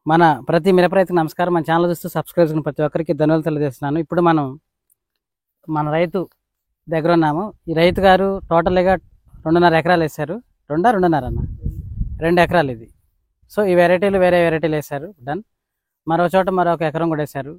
మన ప్రతి మిరప రైతుకు నమస్కారం. మన ఛానల్ చూస్తూ సబ్స్క్రైబ్ చేసుకున్న ప్రతి ఒక్కరికి ధన్యవాదాలు తెలియజేస్తున్నాను. ఇప్పుడు మనం మన రైతు దగ్గర ఉన్నాము. ఈ రైతు గారు టోటల్గా 2.5 ఎకరాలు వేశారు. రెండున్నర అన్న 2 ఎకరాలు ఇది. సో ఈ వెరైటీలు వేరే వెరైటీలు వేశారు. డన్. మరో చోట మరొక ఎకరం కూడా వేశారు.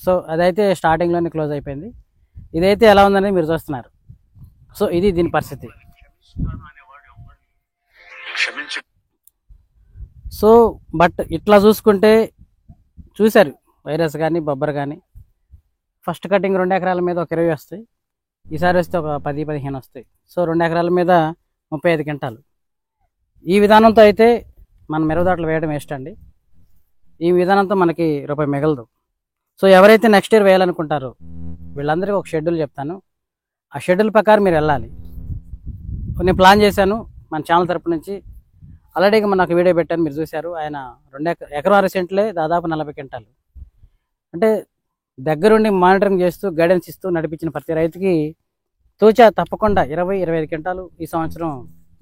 సో అదైతే స్టార్టింగ్లోనే క్లోజ్ అయిపోయింది. ఇదైతే ఎలా ఉందని మీరు చూస్తున్నారు. సో ఇది దీని పరిస్థితి. సో బట్ ఇట్లా చూసుకుంటే చూశారు వైరస్ కానీ బొబ్బర్ కానీ ఫస్ట్ కటింగ్ 2 ఎకరాల మీద ఒక 20 వస్తాయి. ఈసారి వస్తే ఒక 10-15 వస్తాయి. సో 2 ఎకరాల మీద 35 క్వింటాలు. ఈ విధానంతో అయితే మనం మిరపతోటలు వేయడం వేస్ట్ అండి. ఈ విధానంతో మనకి రూపాయి మిగలదు. సో ఎవరైతే నెక్స్ట్ ఇయర్ వేయాలనుకుంటారో వీళ్ళందరికీ ఒక షెడ్యూల్ చెప్తాను. ఆ షెడ్యూల్ ప్రకారం మీరు వెళ్ళాలి. నేను ప్లాన్ చేశాను మన ఛానల్ తరపు నుంచి. ఆల్రెడీ మన ఒక వీడియో పెట్టాను, మీరు చూశారు. ఆయన 2 ఎకరం సెంట్లే దాదాపు 40 క్వింటాలు. అంటే దగ్గరుండి మానిటరింగ్ చేస్తూ గైడెన్స్ ఇస్తూ నడిపించిన ప్రతి రైతుకి తూచా తప్పకుండా 20-25 క్వింటాలు ఈ సంవత్సరం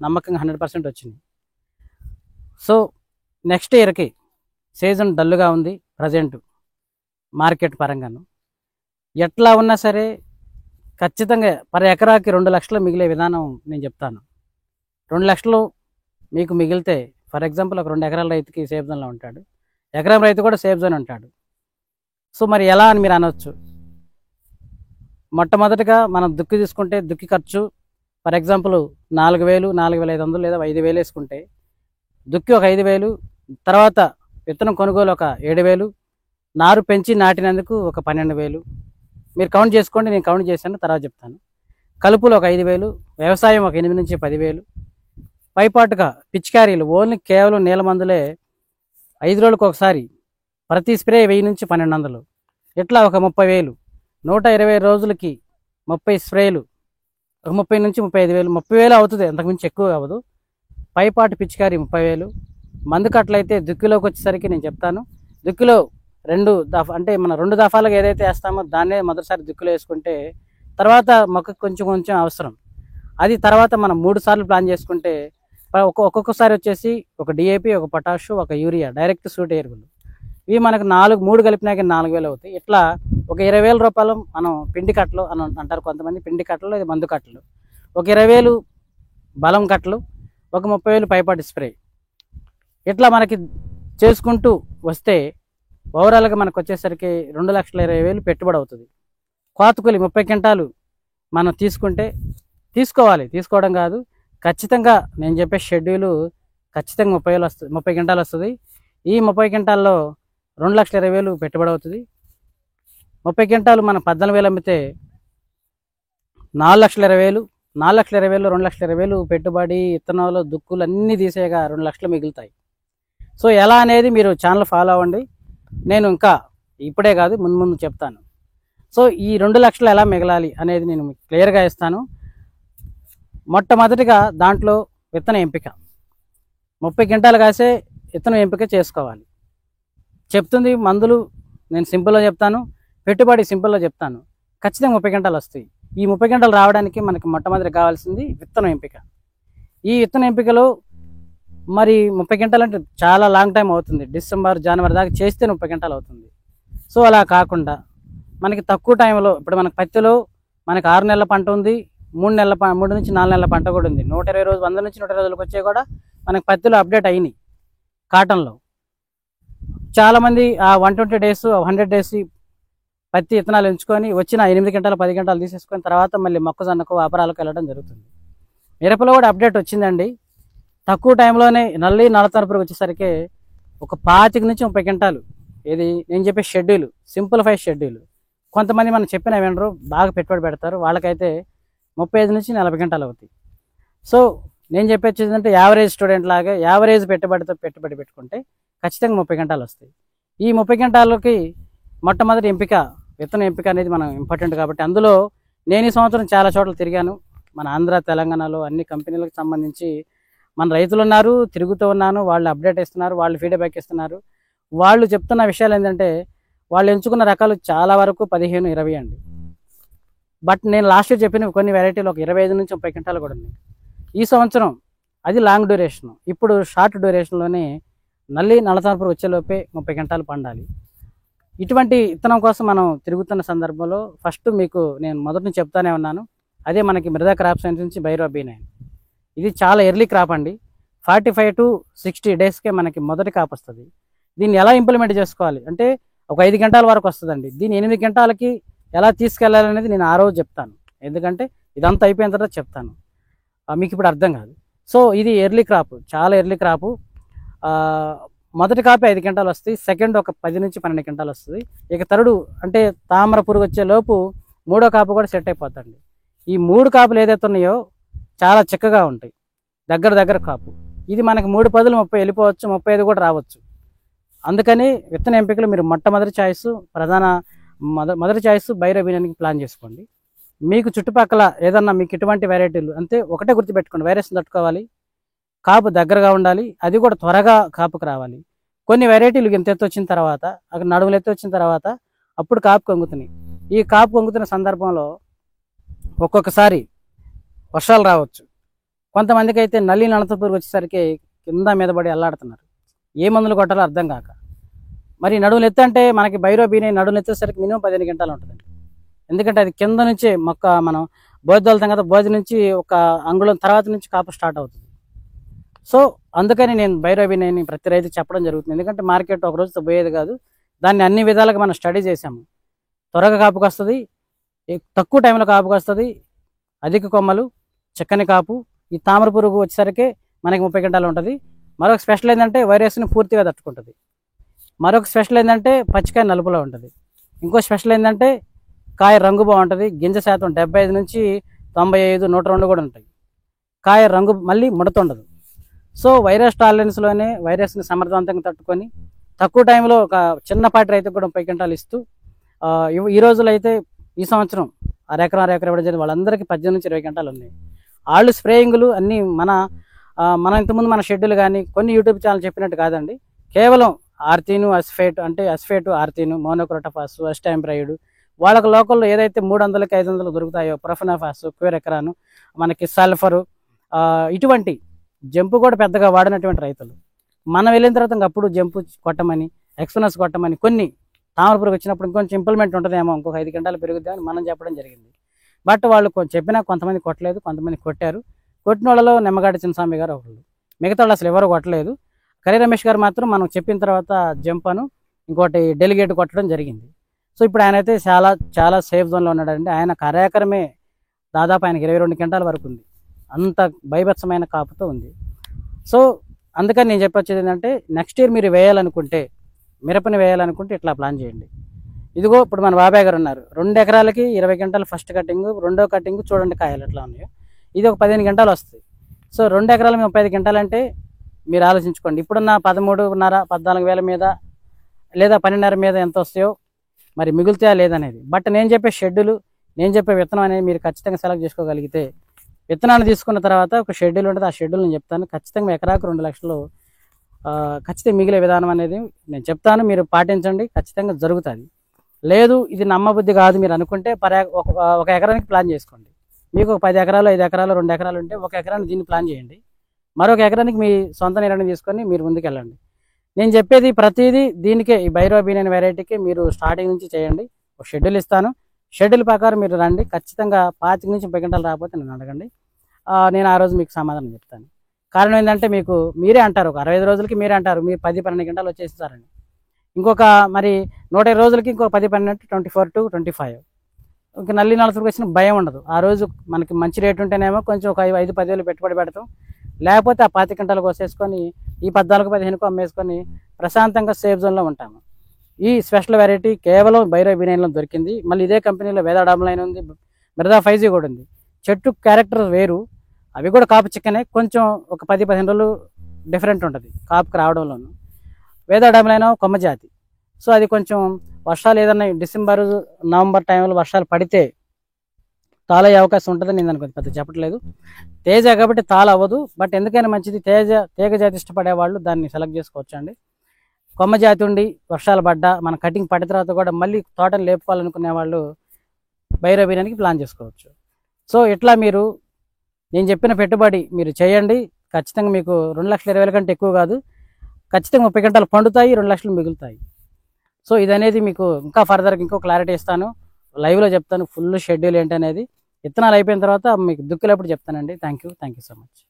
నమ్మకంగా 100% వచ్చింది. సో నెక్స్ట్ ఇయర్కి సీజన్ డల్లుగా ఉంది ప్రజెంట్ మార్కెట్ పరంగాను. ఎట్లా ఉన్నా సరే ఖచ్చితంగా పర్ ఎకరాకి 2 లక్షలు మిగిలే విధానం నేను చెప్తాను. 2 లక్షలు మీకు మిగిలితే ఫర్ ఎగ్జాంపుల్ ఒక 2 ఎకరాల రైతుకి సేఫ్ జోన్లో ఉంటాడు, ఎకరం రైతు కూడా సేఫ్ జోన్ ఉంటాడు. సో మరి ఎలా అని మీరు అనవచ్చు. మొట్టమొదటిగా మనం దుక్కి తీసుకుంటే దుక్కి ఖర్చు ఫర్ ఎగ్జాంపుల్ 4,000, 4,500 లేదా 5,000 వేసుకుంటే దుక్కి ఒక 5,000, తర్వాత విత్తనం కొనుగోలు ఒక 7,000, నారు పెంచి నాటినందుకు ఒక 12,000. మీరు కౌంట్ చేసుకోండి, నేను కౌంట్ చేశాను తర్వాత చెప్తాను. కలుపులు ఒక 5,000, వ్యవసాయం ఒక 8 నుంచి 10,000, పైపాటుగా పిచికారీలు ఓన్లీ కేవలం నీళ్ళ మందులే 5 రోజులకు ఒకసారి, ప్రతి స్ప్రే 1000 నుంచి 1,200, ఇట్లా ఒక 30,000. 120 రోజులకి 30 స్ప్రేలు ఒక 30 నుంచి 35,000, 30,000 అవుతుంది, అంతకుమించి ఎక్కువ అవ్వదు. పైపాటు పిచికారీ 30,000. మందు కట్టలైతే దుక్కిలోకి వచ్చేసరికి నేను చెప్తాను. దుక్కిలో 2 దఫా అంటే మన 2 దఫాలుగా ఏదైతే వేస్తామో దాన్నే మొదటిసారి దుక్కిలో వేసుకుంటే తర్వాత మొక్కకు కొంచెం కొంచెం అవసరం. అది తర్వాత మనం 3 సార్లు ప్లాన్ చేసుకుంటే ఒక్కొక్కసారి వచ్చేసి ఒక డిఏపి, ఒక పొటాషు, ఒక యూరియా డైరెక్ట్ సూట్ ఎరువులు, ఇవి మనకు 3 కలిపినాక 4,000 అవుతాయి. ఇట్లా ఒక 20,000 రూపాయలు మనం పిండి కట్టలు అని అంటారు కొంతమంది, పిండి కట్టలు లేదా మందు కట్టలు, ఒక 20,000 బలం కట్టలు, ఒక 30,000 పైపాటి స్ప్రే. ఇట్లా మనకి చేసుకుంటూ వస్తే ఓవరాల్గా మనకు వచ్చేసరికి 2,20,000 పెట్టుబడి అవుతుంది. కోతకూలి 30 క్వింటాలు మనం తీసుకుంటే తీసుకోవడం కాదు, ఖచ్చితంగా నేను చెప్పే షెడ్యూలు ఖచ్చితంగా 30,000 వస్తుంది, 30 క్వింటాలు వస్తుంది. ఈ 30 క్వింటాల్లో 2,20,000 పెట్టుబడి అవుతుంది. 30 క్వింటాలు మనం 14,000 అమ్మితే 4,20,000, 4,20,000, 2,20,000 పెట్టుబడి, ఇత్తనాలు, దుక్కులు అన్నీ తీసేయగా 2 లక్షలు మిగులుతాయి. సో ఎలా అనేది మీరు ఛానల్ ఫాలో అవ్వండి. నేను ఇంకా ఇప్పుడే కాదు ముందు చెప్తాను. సో ఈ 2 లక్షలు ఎలా మిగలాలి అనేది నేను మీకు క్లియర్గా ఇస్తాను. మొట్టమొదటిగా దాంట్లో విత్తన ఎంపిక, 30 క్వింటాలు కాసే విత్తనం ఎంపిక చేసుకోవాలి. చెప్తుంది మందులు నేను సింపుల్గా చెప్తాను, పెట్టుబడి సింపుల్గా చెప్తాను. ఖచ్చితంగా 30 క్వింటాలు వస్తాయి. ఈ 30 క్వింటాలు రావడానికి మనకి మొట్టమొదటి కావాల్సింది విత్తనం ఎంపిక. ఈ విత్తన ఎంపికలో మరి 30 క్వింటాలు అంటే చాలా లాంగ్ టైం అవుతుంది. డిసెంబర్, జనవరి దాకా చేస్తే 30 క్వింటాలు అవుతుంది. సో అలా కాకుండా మనకి తక్కువ టైంలో, ఇప్పుడు మనకి పత్తిలో మనకి 6 నెలల పంట ఉంది, 3 నుంచి 4 నెలల పంట కూడా ఉంది. 120 రోజులు, 100 నుంచి 120 రోజులకు వచ్చే కూడా మనకి పత్తిలో అప్డేట్ అయినాయి. కాటన్లో చాలామంది ఆ 120 డేస్, 100 డేస్ పత్తి విత్తనాలు ఎంచుకొని వచ్చిన 8 క్వింటాలు, 10 క్వింటాలు తీసేసుకొని తర్వాత మళ్ళీ మొక్కజొన్నకు వ్యాపారాలకు వెళ్ళడం జరుగుతుంది. మిరపలో కూడా అప్డేట్ వచ్చిందండి. తక్కువ టైంలోనే నల్లతన పురుగు వచ్చేసరికి ఒక 25 నుంచి 30 క్వింటాలు, ఇది నేను చెప్పే షెడ్యూల్, సింప్లిఫైడ్ షెడ్యూల్. కొంతమంది మనం చెప్పిన వినరు, బాగా పెట్టుబడి పెడతారు, వాళ్ళకైతే 35 నుంచి 40 క్వింటాలు అవుతాయి. సో నేను చెప్పేది ఏంటంటే యావరేజ్ స్టూడెంట్ లాగా యావరేజ్ పెట్టుబడి పెట్టుకుంటే ఖచ్చితంగా 30 క్వింటాలు వస్తాయి. ఈ 30 క్వింటాలకి మొట్టమొదటి ఎంపిక, విత్తన ఎంపిక అనేది మనం ఇంపార్టెంట్. కాబట్టి అందులో నేను ఈ సంవత్సరం చాలా చోట్ల తిరిగాను. మన ఆంధ్ర, తెలంగాణలో అన్ని కంపెనీలకు సంబంధించి మన రైతులు ఉన్నారు, తిరుగుతూ ఉన్నాను. వాళ్ళు అప్డేట్ ఇస్తున్నారు, వాళ్ళు ఫీడ్బ్యాక్ ఇస్తున్నారు. వాళ్ళు చెప్తున్న విషయాలు ఏంటంటే వాళ్ళు ఎంచుకున్న రకాలు చాలా వరకు 15-20 అండి. బట్ నేను లాస్ట్ ఇయర్ చెప్పిన కొన్ని వెరైటీలు ఒక 25 నుంచి 30 క్వింటాలు కూడా ఉన్నాయి. ఈ సంవత్సరం అది లాంగ్ డ్యూరేషన్. ఇప్పుడు షార్ట్ డ్యూరేషన్లోనే నల్లి నల్లతామర వచ్చేలోపే 30 క్వింటాలు పండాలి. ఇటువంటి విత్తనం కోసం మనం తిరుగుతున్న సందర్భంలో ఫస్ట్ మీకు నేను మొదటి నుంచి చెప్తానే ఉన్నాను. అదే మనకి మృదా క్రాప్ సైన్స్ నుంచి బైరో B9. ఇది చాలా ఎర్లీ క్రాప్ అండి. 45 to 60 డేస్కే మనకి మొదటి కాపు వస్తుంది. దీన్ని ఎలా ఇంప్లిమెంట్ చేసుకోవాలి అంటే ఒక 5 గంటల వరకు వస్తుందండి. దీన్ని 8 గంటలకి ఎలా తీసుకెళ్లాలనేది నేను ఆ రోజు చెప్తాను. ఎందుకంటే ఇదంతా అయిపోయిన తర్వాత చెప్తాను, మీకు ఇప్పుడు అర్థం కాదు. సో ఇది ఎర్లీ క్రాప్, చాలా ఎర్లీ క్రాపు. మొదటి కాపీ 5 గంటలు వస్తాయి, సెకండ్ ఒక 10 నుంచి 12 గంటలు వస్తుంది. ఇక థర్డ్ అంటే తామర పురుగు వచ్చే లోపు మూడో కాపు కూడా సెట్ అయిపోతుంది. ఈ 3 కాపులు ఏదైతే ఉన్నాయో చాలా చిక్కగా ఉంటాయి, దగ్గర దగ్గర కాపు. ఇది మనకి 3 పదులు 30 వెళ్ళిపోవచ్చు, 35 కూడా రావచ్చు. అందుకని విత్తన ఎంపికలు మీరు మొట్టమొదటి ఛాయిస్, మొదటి ఛాయిస్ బైరో B9కి ప్లాన్ చేసుకోండి. మీకు చుట్టుపక్కల ఏదన్నా మీకు ఇటువంటి వెరైటీలు అంతే ఒకటే గుర్తుపెట్టుకోండి, వైరస్ని తట్టుకోవాలి, కాపు దగ్గరగా ఉండాలి, అది కూడా త్వరగా కాపుకు రావాలి. కొన్ని వెరైటీలు ఇంత ఎత్తు వచ్చిన తర్వాత, అక్కడ నడుములు ఎత్తు వచ్చిన తర్వాత అప్పుడు కాపు కొంగుతున్నాయి. ఈ కాపు కొంగుతున్న సందర్భంలో ఒక్కొక్కసారి వర్షాలు రావచ్చు. కొంతమందికి అయితే నల్లి నలత పురుగు వచ్చేసరికి కింద మీద పడి అల్లాడుతున్నారు, ఏ మందులు కొట్టాలో అర్థం కాక. మరి నడుములు ఎత్తు అంటే మనకి బైరో B9 నడుములు ఎత్తేసరికి మినిమం 15 గంటలు ఉంటుందండి. ఎందుకంటే అది కింద నుంచే మొక్క మనం బోధ వెళ్తాం కదా, బోధ నుంచి ఒక అంగుళం తర్వాత నుంచి కాపు స్టార్ట్ అవుతుంది. సో అందుకని నేను బైరో B9 ప్రతి రైతు చెప్పడం జరుగుతుంది. ఎందుకంటే మార్కెట్ ఒక రోజుతో పోయేది కాదు, దాన్ని అన్ని విధాలుగా మనం స్టడీ చేసాము. త్వరగా కాపుకి వస్తుంది, తక్కువ టైంలో కాపుకి వస్తుంది, అధిక కొమ్మలు, చిక్కని కాపు. ఈ తామర పురుగు వచ్చేసరికి మనకి 30 గంటలు ఉంటుంది. మరొక స్పెషల్ ఏంటంటే వైరస్ని పూర్తిగా తట్టుకుంటుంది. మరొక స్పెషల్ ఏంటంటే పచ్చికాయ నలుపులో ఉంటుంది. ఇంకో స్పెషల్ ఏంటంటే కాయ రంగు బాగుంటుంది, గింజ శాతం 75 నుంచి 95, 102 కూడా ఉంటాయి. కాయ రంగు మళ్ళీ ముడతుండదు. సో వైరస్ టాలరెన్స్లోనే వైరస్ని సమర్థవంతంగా తట్టుకొని తక్కువ టైంలో ఒక చిన్నపాటి రైతుకు కూడా 30 గంటలు ఇస్తూ, ఈ రోజులో అయితే ఈ సంవత్సరం అరెకరం ఇవ్వడం జరిగింది. వాళ్ళందరికీ 18 నుంచి 20 గంటలు ఉన్నాయి. వాళ్ళు స్ప్రేయింగ్లు అన్నీ మన ఇంతకుముందు మన షెడ్యూల్ కానీ కొన్ని యూట్యూబ్ ఛానల్ చెప్పినట్టు కాదండి. కేవలం ఆర్తీను, అస్ఫేటు, ఆర్తీను, మోనోక్రోటోఫాస్, అస్టాంప్రైడ్, వాళ్ళకు లోకల్లో ఏదైతే 300కి 500 దొరుకుతాయో ప్రొఫెనాఫాస్, క్యూరెకరాను, మనకి సల్ఫరు, ఇటువంటి జంపు కూడా పెద్దగా వాడినటువంటి రైతులు మనం వెళ్ళిన తర్వాత అప్పుడు జంపు కొట్టమని, ఎక్స్పోనస్ కొట్టమని, కొన్ని తామర పురుగు వచ్చినప్పుడు ఇంకొంచెం ఇంప్లిమెంట్ ఉంటుందేమో, ఇంకొక 5 గంటలు పెరుగుద్దామని మనం చెప్పడం జరిగింది. బట్ వాళ్ళు చెప్పినా కొంతమంది కొట్టలేదు, కొంతమంది కొట్టారు. కొట్టిన వాళ్ళలో నిమ్మగడ్డ చిన్నస్వామి గారు ఒకళ్ళు, మిగతా వాళ్ళు అసలు ఎవరు కొట్టలేదు. కరీ రమేష్ గారు మాత్రం మనం చెప్పిన తర్వాత జంపను ఇంకోటి డెలిగేట్ కొట్టడం జరిగింది. సో ఇప్పుడు ఆయన అయితే చాలా చాలా సేఫ్ జోన్లో ఉన్నాడండి. ఆయన కార్యక్రమే దాదాపు ఆయనకి 22 గంటల వరకు ఉంది, అంత భయభత్సమైన కాపుతో ఉంది. సో అందుకని నేను చెప్పొచ్చేది ఏంటంటే నెక్స్ట్ ఇయర్ మీరు వేయాలనుకుంటే, మిరపని వేయాలనుకుంటే ఇట్లా ప్లాన్ చేయండి. ఇదిగో ఇప్పుడు మన బాబాయ్ గారు ఉన్నారు, 2 ఎకరాలకి 20 గంటలు ఫస్ట్ కటింగ్, రెండో కటింగ్ చూడండి కాయలు ఎట్లా ఉన్నాయో. ఇది ఒక 15 గంటలు వస్తుంది. సో 2 ఎకరాలు 35 గంటలు అంటే మీరు ఆలోచించుకోండి. ఇప్పుడున్న 13.5, 14,000 మీద లేదా 12.5 మీద ఎంత వస్తాయో మరి మిగులుతాయా లేదనేది. బట్ నేను చెప్పే షెడ్యూల్, నేను చెప్పే విత్తనం అనేది మీరు ఖచ్చితంగా సెలెక్ట్ చేసుకోగలిగితే, విత్తనాన్ని తీసుకున్న తర్వాత ఒక షెడ్యూల్ ఉంటుంది, ఆ షెడ్యూల్ నేను చెప్తాను. ఖచ్చితంగా ఎకరాకు 2 లక్షలు ఖచ్చితంగా మిగిలే విధానం అనేది నేను చెప్తాను, మీరు పాటించండి, ఖచ్చితంగా జరుగుతుంది. లేదు ఇది నమ్మబుద్ధి కాదు మీరు అనుకుంటే ఒక ఎకరానికి ప్లాన్ చేసుకోండి. మీకు 10 ఎకరాలు, 5 ఎకరాలు, 2 ఎకరాలు ఉంటే ఒక ఎకరాన్ని దీన్ని ప్లాన్ చేయండి. మరొక ఎకరానికి మీ సొంత నిర్ణయం తీసుకొని మీరు ముందుకెళ్ళండి. నేను చెప్పేది ప్రతిదీ దీనికే, ఈ బైరో B9 వెరైటీకి మీరు స్టార్టింగ్ నుంచి చేయండి. ఒక షెడ్యూల్ ఇస్తాను, షెడ్యూల్ ప్రకారం మీరు రండి. ఖచ్చితంగా 25 నుంచి 30 గంటలు రాకపోతే నన్ను అడగండి, నేను ఆ రోజు మీకు సమాధానం చెప్తాను. కారణం ఏంటంటే మీకు మీరే అంటారు, ఒక 65 రోజులకి మీరే అంటారు మీరు 10-12 గంటలు వచ్చేస్తారని. ఇంకొక మరి 120 రోజులకి ఇంకొక 10-12 24 to 25 ఇంకా నల్లి నలసరికి వచ్చిన భయం ఉండదు. ఆ రోజు మనకి మంచి రేటు ఉంటేనేమో కొంచెం ఒక 5-10 వేలు పెట్టుబడి పెడతాం, లేకపోతే ఆ 25 గంటలకు వచ్చేసుకొని ఈ 14-15కు అమ్మేసుకొని ప్రశాంతంగా సేఫ్ జోన్లో ఉంటాము. ఈ స్పెషల్ వెరైటీ కేవలం బైరో B9లో దొరికింది. మళ్ళీ ఇదే కంపెనీలో వేదాడామ్లైన్ ఉంది, మృదా 5G కూడా ఉంది. చెట్టు క్యారెక్టర్ వేరు, అవి కూడా కాపు చిక్కనే, కొంచెం ఒక 10-15 రోజులు డిఫరెంట్ ఉంటుంది కాపుకి రావడంలోనూ. వేదాడామ్లైన్ కొమ్మ జాతి. సో అది కొంచెం వర్షాలు ఏదన్నా డిసెంబర్, నవంబర్ టైంలో వర్షాలు పడితే తాళయ్యే అవకాశం ఉంటుందని నేను అనుకుంది, పెద్ద చెప్పట్లేదు. తేజ కాబట్టి తాళ అవ్వదు, బట్ ఎందుకైనా మంచిది తీగ జాతి ఇష్టపడే వాళ్ళు దాన్ని సెలెక్ట్ చేసుకోవచ్చు అండి. కొమ్మ జాతి ఉండి వర్షాలు పడ్డా మన కటింగ్ పడిన తర్వాత కూడా మళ్ళీ తోటను లేపుకోవాలనుకునే వాళ్ళు బైరో B9కి ప్లాన్ చేసుకోవచ్చు. సో ఇట్లా మీరు నేను చెప్పిన పెట్టుబడి మీరు చేయండి, ఖచ్చితంగా మీకు 2,20,000 కంటే ఎక్కువ కాదు. ఖచ్చితంగా 30 క్వింటాలు పండుతాయి, 2 లక్షలు మిగులుతాయి. సో ఇది అనేది మీకు ఇంకా ఫర్దర్గా ఇంకో క్లారిటీ ఇస్తాను, లైవ్లో చెప్తాను ఫుల్ షెడ్యూల్ ఏంటనేది. విత్తనాలు అయిపోయిన తర్వాత మీకు దుక్కులప్పుడు చెప్తానండి. Thank you so much.